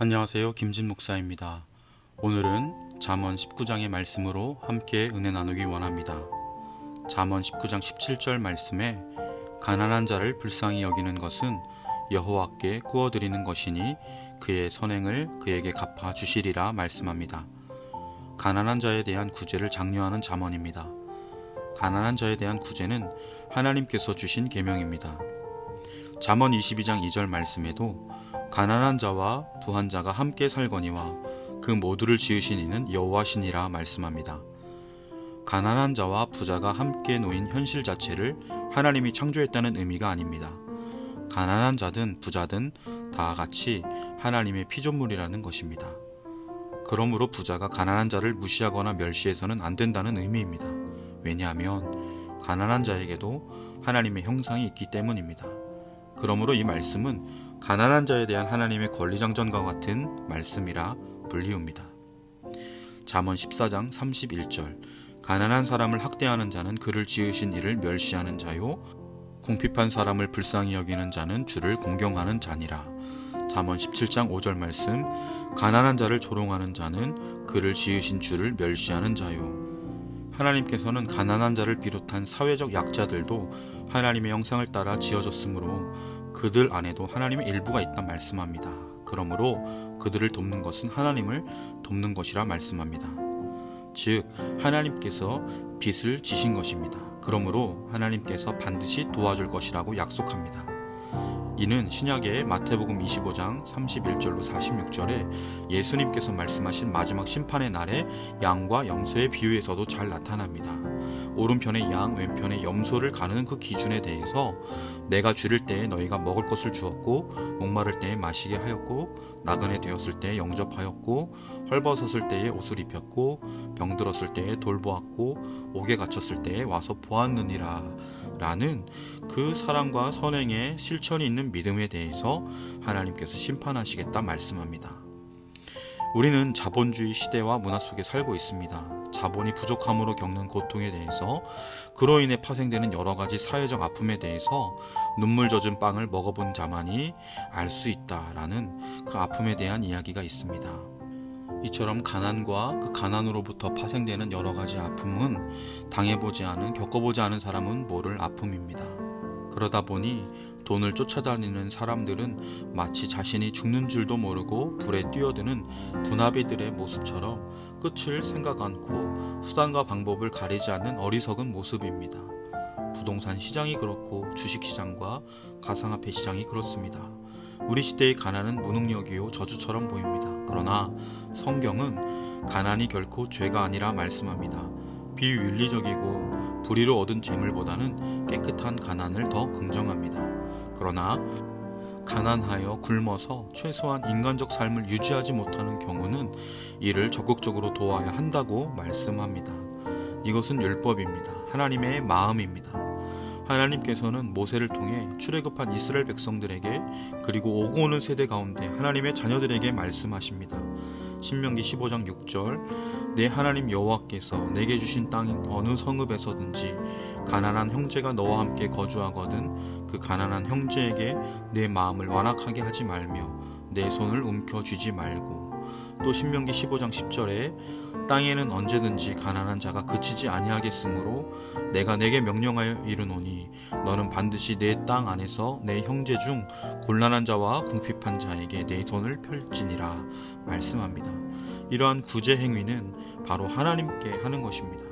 안녕하세요. 김진 목사입니다. 오늘은 잠언 19장의 말씀으로 함께 은혜 나누기 원합니다. 잠언 19장 17절 말씀에 가난한 자를 불쌍히 여기는 것은 여호와께 구워드리는 것이니 그의 선행을 그에게 갚아 주시리라 말씀합니다. 가난한 자에 대한 구제를 장려하는 잠언입니다. 가난한 자에 대한 구제는 하나님께서 주신 계명입니다. 잠언 22장 2절 말씀에도 가난한 자와 부한 자가 함께 살거니와 그 모두를 지으신 이는 여호와시니라 말씀합니다. 가난한 자와 부자가 함께 놓인 현실 자체를 하나님이 창조했다는 의미가 아닙니다. 가난한 자든 부자든 다 같이 하나님의 피조물이라는 것입니다. 그러므로 부자가 가난한 자를 무시하거나 멸시해서는 안 된다는 의미입니다. 왜냐하면 가난한 자에게도 하나님의 형상이 있기 때문입니다. 그러므로 이 말씀은 가난한 자에 대한 하나님의 권리장전과 같은 말씀이라 불리웁니다. 잠언 14장 31절 가난한 사람을 학대하는 자는 그를 지으신 이를 멸시하는 자요 궁핍한 사람을 불쌍히 여기는 자는 주를 공경하는 자니라. 잠언 17장 5절 말씀 가난한 자를 조롱하는 자는 그를 지으신 주를 멸시하는 자요. 하나님께서는 가난한 자를 비롯한 사회적 약자들도 하나님의 형상을 따라 지어졌으므로 그들 안에도 하나님의 일부가 있다 말씀합니다. 그러므로 그들을 돕는 것은 하나님을 돕는 것이라 말씀합니다. 즉 하나님께서 빚을 지신 것입니다. 그러므로 하나님께서 반드시 도와줄 것이라고 약속합니다. 이는 신약의 마태복음 25장 31절로 46절에 예수님께서 말씀하신 마지막 심판의 날에 양과 염소의 비유에서도 잘 나타납니다. 오른편의 양, 왼편의 염소를 가르는 그 기준에 대해서 내가 줄일 때에 너희가 먹을 것을 주었고 목마를 때에 마시게 하였고 나그네 되었을 때에 영접하였고 헐벗었을 때에 옷을 입혔고 병들었을 때에 돌보았고 옥에 갇혔을 때에 와서 보았느니라 라는 그 사랑과 선행의 실천이 있는 믿음에 대해서 하나님께서 심판하시겠다 말씀합니다. 우리는 자본주의 시대와 문화 속에 살고 있습니다. 자본이 부족함으로 겪는 고통에 대해서 그로 인해 파생되는 여러 가지 사회적 아픔에 대해서 눈물 젖은 빵을 먹어본 자만이 알 수 있다라는 그 아픔에 대한 이야기가 있습니다. 이처럼 가난과 그 가난으로부터 파생되는 여러 가지 아픔은 당해보지 않은, 겪어보지 않은 사람은 모를 아픔입니다. 그러다 보니 돈을 쫓아다니는 사람들은 마치 자신이 죽는 줄도 모르고 불에 뛰어드는 분하비들의 모습처럼 끝을 생각 않고 수단과 방법을 가리지 않는 어리석은 모습입니다. 부동산 시장이 그렇고 주식시장과 가상화폐 시장이 그렇습니다. 우리 시대의 가난은 무능력이요 저주처럼 보입니다. 그러나 성경은 가난이 결코 죄가 아니라 말씀합니다. 비윤리적이고 불의로 얻은 재물보다는 깨끗한 가난을 더 긍정합니다. 그러나 가난하여 굶어서 최소한 인간적 삶을 유지하지 못하는 경우는 이를 적극적으로 도와야 한다고 말씀합니다. 이것은 율법입니다. 하나님의 마음입니다. 하나님께서는 모세를 통해 출애굽한 이스라엘 백성들에게 그리고 오고 오는 세대 가운데 하나님의 자녀들에게 말씀하십니다. 신명기 15장 6절 내 하나님 여호와께서 내게 주신 땅인 어느 성읍에서든지 가난한 형제가 너와 함께 거주하거든 그 가난한 형제에게 내 마음을 완악하게 하지 말며 내 손을 움켜쥐지 말고 또 신명기 15장 10절에 땅에는 언제든지 가난한 자가 그치지 아니하겠으므로 내가 내게 명령하여 이르노니 너는 반드시 내 땅 안에서 내 형제 중 곤란한 자와 궁핍한 자에게 내 손을 펼지니라 말씀합니다. 이러한 구제 행위는 바로 하나님께 하는 것입니다.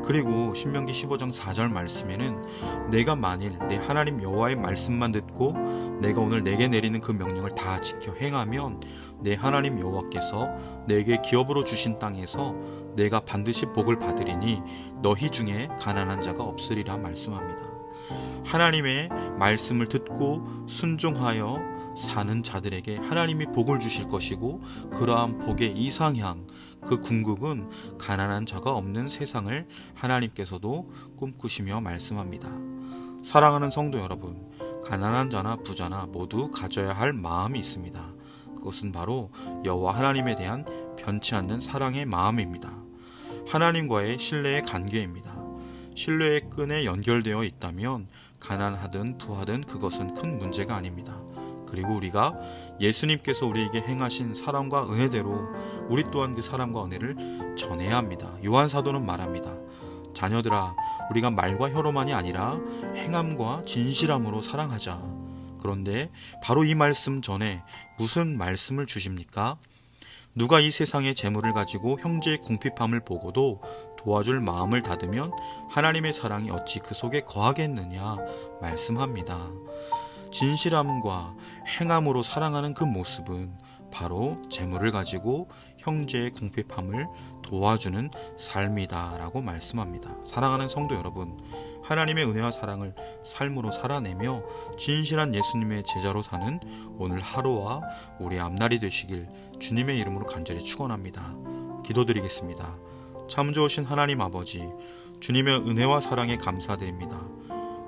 그리고 신명기 15장 4절 말씀에는 내가 만일 내 하나님 여호와의 말씀만 듣고 내가 오늘 내게 내리는 그 명령을 다 지켜 행하면 내 하나님 여호와께서 내게 기업으로 주신 땅에서 내가 반드시 복을 받으리니 너희 중에 가난한 자가 없으리라 말씀합니다. 하나님의 말씀을 듣고 순종하여 사는 자들에게 하나님이 복을 주실 것이고 그러한 복의 이상향 그 궁극은 가난한 자가 없는 세상을 하나님께서도 꿈꾸시며 말씀합니다. 사랑하는 성도 여러분, 가난한 자나 부자나 모두 가져야 할 마음이 있습니다. 그것은 바로 여호와 하나님에 대한 변치 않는 사랑의 마음입니다. 하나님과의 신뢰의 관계입니다. 신뢰의 끈에 연결되어 있다면 가난하든 부하든 그것은 큰 문제가 아닙니다. 그리고 우리가 예수님께서 우리에게 행하신 사랑과 은혜대로 우리 또한 그 사랑과 은혜를 전해야 합니다. 요한 사도는 말합니다. 자녀들아, 우리가 말과 혀로만이 아니라 행함과 진실함으로 사랑하자. 그런데 바로 이 말씀 전에 무슨 말씀을 주십니까? 누가 이 세상의 재물을 가지고 형제의 궁핍함을 보고도 도와줄 마음을 닫으면 하나님의 사랑이 어찌 그 속에 거하겠느냐 말씀합니다. 진실함과 행함으로 사랑하는 그 모습은 바로 재물을 가지고 형제의 궁핍함을 도와주는 삶이다 라고 말씀합니다. 사랑하는 성도 여러분, 하나님의 은혜와 사랑을 삶으로 살아내며 진실한 예수님의 제자로 사는 오늘 하루와 우리 앞날이 되시길 주님의 이름으로 간절히 축원합니다. 기도드리겠습니다. 참 좋으신 하나님 아버지, 주님의 은혜와 사랑에 감사드립니다.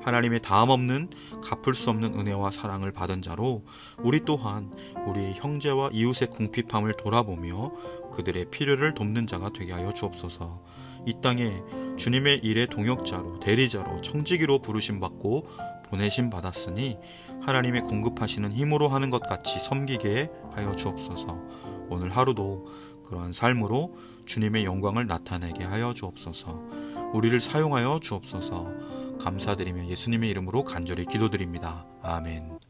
하나님의 다함없는 갚을 수 없는 은혜와 사랑을 받은 자로 우리 또한 우리의 형제와 이웃의 궁핍함을 돌아보며 그들의 필요를 돕는 자가 되게 하여 주옵소서. 이 땅에 주님의 일의 동역자로, 대리자로, 청지기로 부르심받고 보내심 받았으니 하나님의 공급하시는 힘으로 하는 것 같이 섬기게 하여 주옵소서. 오늘 하루도 그러한 삶으로 주님의 영광을 나타내게 하여 주옵소서. 우리를 사용하여 주옵소서. 감사드리며 예수님의 이름으로 간절히 기도드립니다. 아멘.